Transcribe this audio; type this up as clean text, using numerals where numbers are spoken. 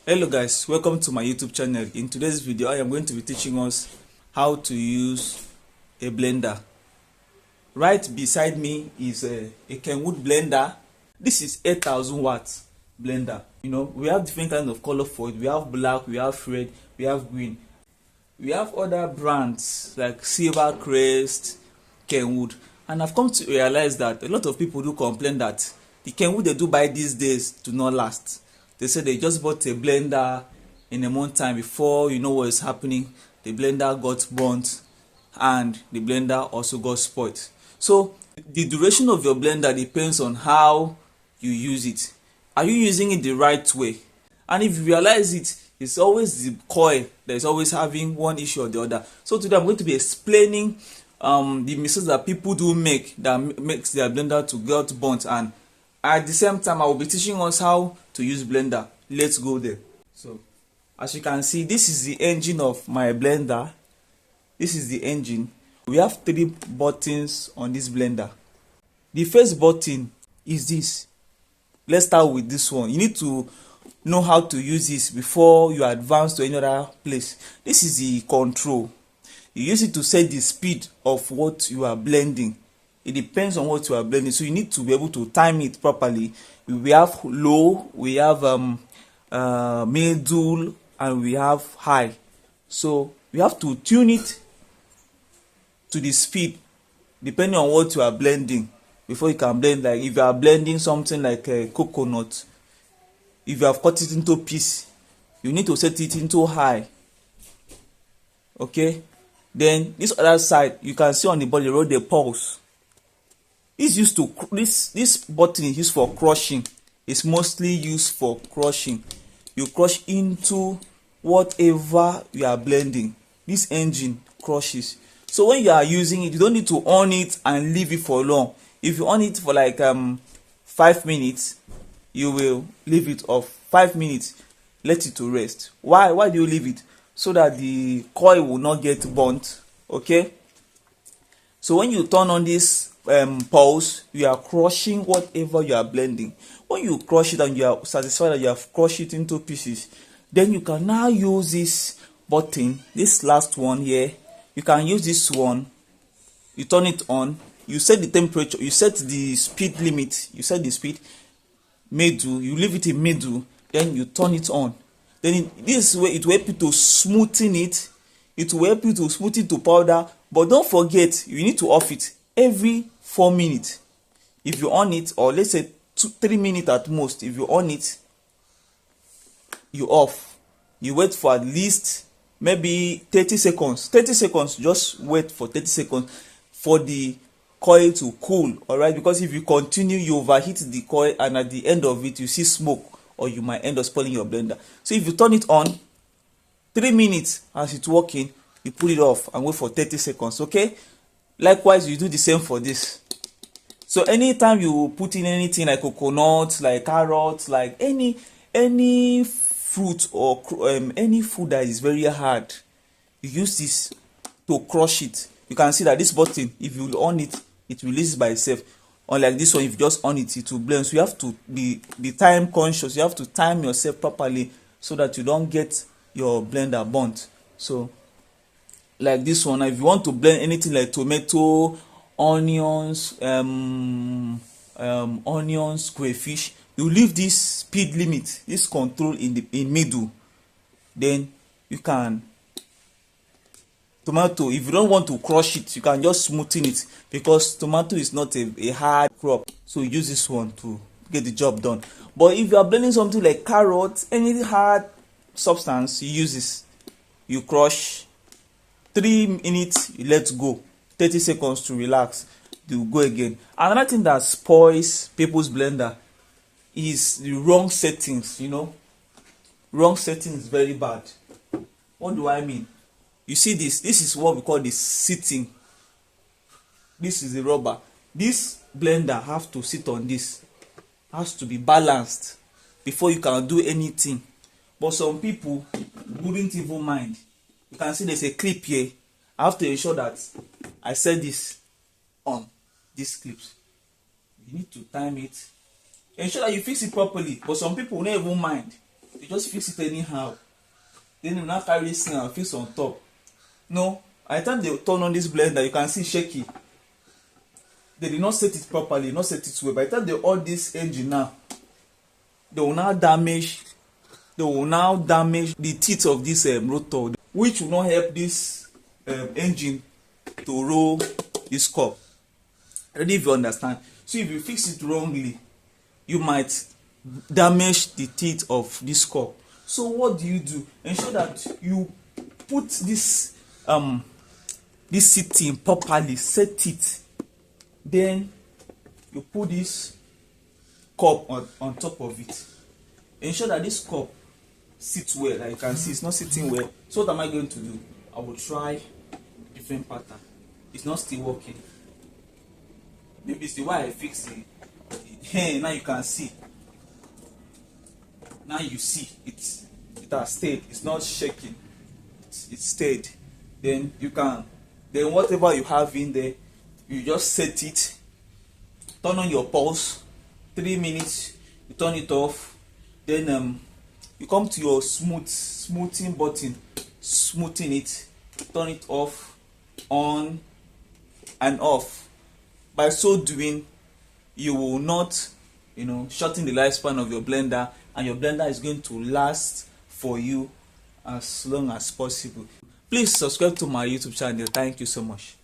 Hello guys, welcome to my YouTube channel. In today's video I am going to be teaching us how to use a blender. Right beside me is a KENWOOD blender. This is 8,000 watts blender. We have different kinds of color for it. We have black, we have red, we have green. We have other brands like Silvercrest, KENWOOD, and I've come to realize that a lot of people do complain that the KENWOOD they do buy these days do not last. They say they just bought a blender in a month time. Before you know what is happening, the blender got burnt and the blender also got spoiled. So the duration of your blender depends on how you use it. Are you using it the right way? And if you realize it's always the coil that is always having one issue or the other. So today I'm going to be explaining the mistakes that people do make that makes their blender to get burnt, and at the same time I will be teaching us how to use blender. Let's go there. So as you can see, this is the engine of my blender. This is the engine. We have 3 buttons on this blender. The first button is this. Let's start with this one. You need to know how to use this before you advance to any other place. This is the control. You use it to set the speed of what you are blending. It depends on what you are blending, so you need to be able to time it properly. We have low, we have middle, and we have high. So we have to tune it to the speed depending on what you are blending before you can blend. Like if you are blending something like a coconut, if you have cut it into pieces, you need to set it into high. Okay, then this other side, you can see on the body road the pulse. This button is used for crushing. It's mostly used for crushing. You crush into whatever you are blending. This engine crushes. So when you are using it, you don't need to on it and leave it for long. If you on it for like 5 minutes, you will leave it off. 5 minutes, let it to rest. Why do you leave it? So that the coil will not get burnt. Okay, so when you turn on this pulse, you are crushing whatever you are blending. When you crush it and you are satisfied that you have crushed it into pieces, then you can now use this button, this last one here. You can use this one. You turn it on, you set the temperature, you set the speed limit, you set the speed middle, you leave it in middle, then you turn it on. Then this way it will help you to smoothen it. It will help you to smooth it to powder. But don't forget, you need to off it every 4 minutes. If you on it, or let's say 3 minutes at most, if you on it, you off. You wait for at least maybe 30 seconds. 30 seconds, just wait for 30 seconds for the coil to cool. Alright, because if you continue, you overheat the coil, and at the end of it you see smoke, or you might end up spoiling your blender. So if you turn it on 3 minutes as it's working, you put it off and wait for 30 seconds. Okay, likewise you do the same for this. So anytime you put in anything like coconut, like carrots, like any fruit or any food that is very hard, you use this to crush it. You can see that this button, if you on it, it releases by itself. Unlike this one, if you just on it, it will blend. So you have to be time conscious. You have to time yourself properly so that you don't get your blender burnt. So like this one, if you want to blend anything like tomato, onions, crayfish, you leave this speed limit, this control in middle. Then you can tomato, if you don't want to crush it, you can just smoothen it, because tomato is not a hard crop. So you use this one to get the job done. But if you are blending something like carrots, any hard substance, you use this. You crush 3 minutes, you let go, 30 seconds to relax, you go again. Another thing that spoils people's blender is the wrong settings. Wrong settings is very bad. What do I mean? You see this is what we call the sitting. This is the rubber. This blender have to sit on this, has to be balanced before you can do anything. But some people wouldn't even mind. You can see there's a clip here. I have to ensure that I set this on these clips. You need to time it. Ensure that you fix it properly. But some people will not even mind. you just fix it anyhow. Then you now carry this thing and fix on top. No, by the time they turn on this blender, you can see shaky. They did not set it properly, not set it well. By the time they on this engine now, they will now damage the teeth of this rotor, which will not help this engine to roll this cup. Already, if you understand. So if you fix it wrongly, you might damage the teeth of this cup. So what do? Ensure that you put this seating properly, set it. Then you put this cup on top of it. Ensure that this cup sits well. Like you can see, it's not sitting well. So what am I going to do? I will try different pattern. It's not still working. Maybe it's the way I fix it. Hey, now you can see. Now you see it has stayed. It's not shaking. It's stayed. Then whatever you have in there, you just set it. Turn on your pulse. 3 minutes. You turn it off. Then you come to your smoothing button. Smoothing it. Turn it off, on, and off. By so doing, you will not, shorten the lifespan of your blender, and your blender is going to last for you as long as possible. Please subscribe to my YouTube channel. Thank you so much.